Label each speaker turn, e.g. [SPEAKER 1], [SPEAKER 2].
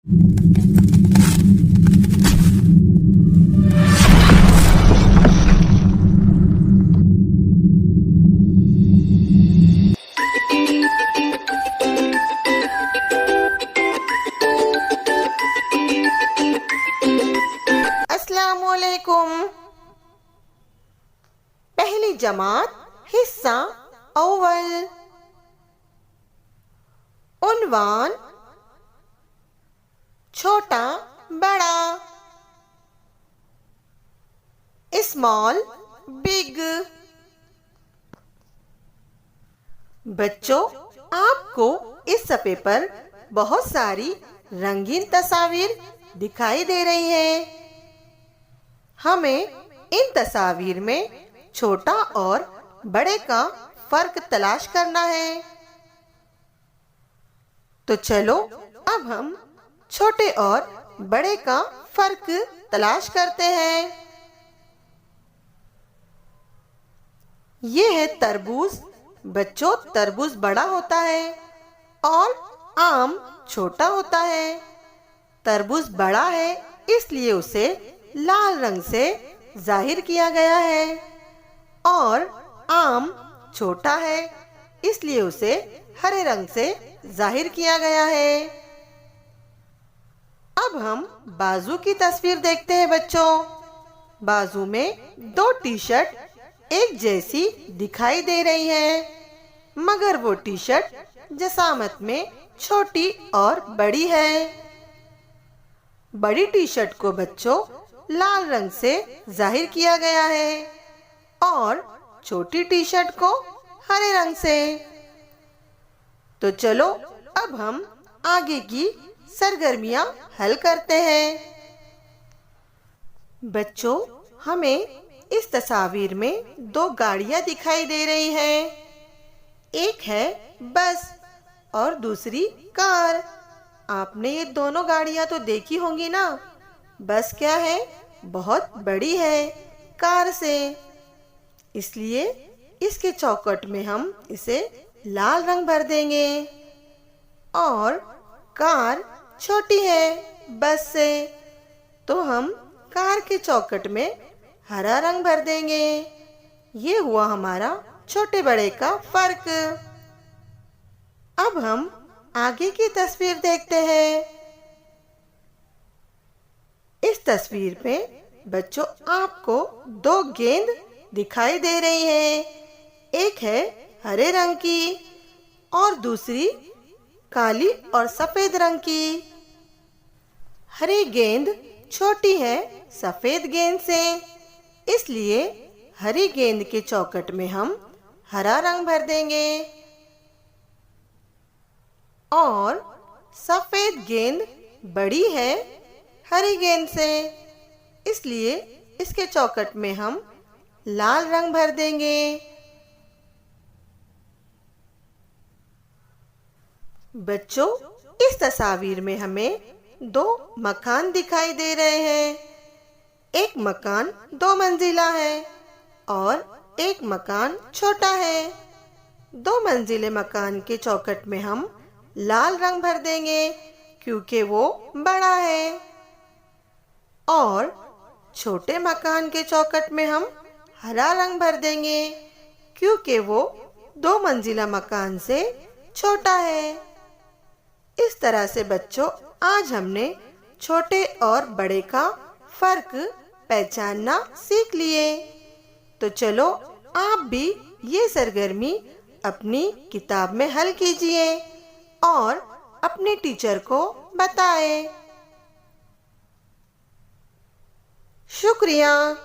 [SPEAKER 1] अस्सलामुअलैकुम। पहली जमात हिस्सा अव्वल। उन्वान छोटा बड़ा, स्मॉल बिग। बच्चों, आपको इस सफ़े पर बहुत सारी रंगीन तस्वीर दिखाई दे रही हैं। हमें इन तस्वीर में छोटा और बड़े का फर्क तलाश करना है। तो चलो अब हम छोटे और बड़े का फर्क तलाश करते हैं। ये है तरबूज। बच्चों, तरबूज बड़ा होता है और आम छोटा होता है। तरबूज बड़ा है इसलिए उसे लाल रंग से जाहिर किया गया है और आम छोटा है इसलिए उसे हरे रंग से जाहिर किया गया है। अब हम बाजू की तस्वीर देखते हैं बच्चों। बाजू में दो टी शर्ट एक जैसी दिखाई दे रही है, मगर वो टी शर्ट जसामत में छोटी और बड़ी है। बड़ी टी शर्ट को बच्चों लाल रंग से जाहिर किया गया है और छोटी टी शर्ट को हरे रंग से। तो चलो अब हम आगे की सरगर्मियां हल करते हैं। बच्चों, हमें इस तस्वीर में दो गाड़ियां दिखाई दे रही हैं। एक है बस और दूसरी कार। आपने ये दोनों गाड़ियां तो देखी होंगी ना। बस क्या है, बहुत बड़ी है कार से, इसलिए इसके चौखट में हम इसे लाल रंग भर देंगे। और कार छोटी है बस से, तो हम कार के चौखट में हरा रंग भर देंगे। ये हुआ हमारा छोटे बड़े का फर्क। अब हम आगे की तस्वीर देखते हैं। इस तस्वीर में बच्चों आपको दो गेंद दिखाई दे रही हैं। एक है हरे रंग की और दूसरी काली और सफेद रंग की। हरी गेंद छोटी है सफेद गेंद से, इसलिए हरी गेंद के चौखट में हम हरा रंग भर देंगे। और सफेद गेंद बड़ी है हरी गेंद से, इसलिए इसके चौखट में हम लाल रंग भर देंगे। बच्चों, इस तस्वीर में हमें दो मकान दिखाई दे रहे हैं। एक मकान 2 मंजिला है और एक मकान छोटा है। 2 मंजिले मकान के चौखट में हम लाल रंग भर देंगे क्योंकि वो बड़ा है। और छोटे मकान के चौखट में हम हरा रंग भर देंगे क्योंकि वो 2 मंजिला मकान से छोटा है। इस तरह से बच्चों आज हमने छोटे और बड़े का फर्क पहचानना सीख लिए। तो चलो आप भी ये सरगर्मी अपनी किताब में हल कीजिए और अपने टीचर को बताएं। शुक्रिया।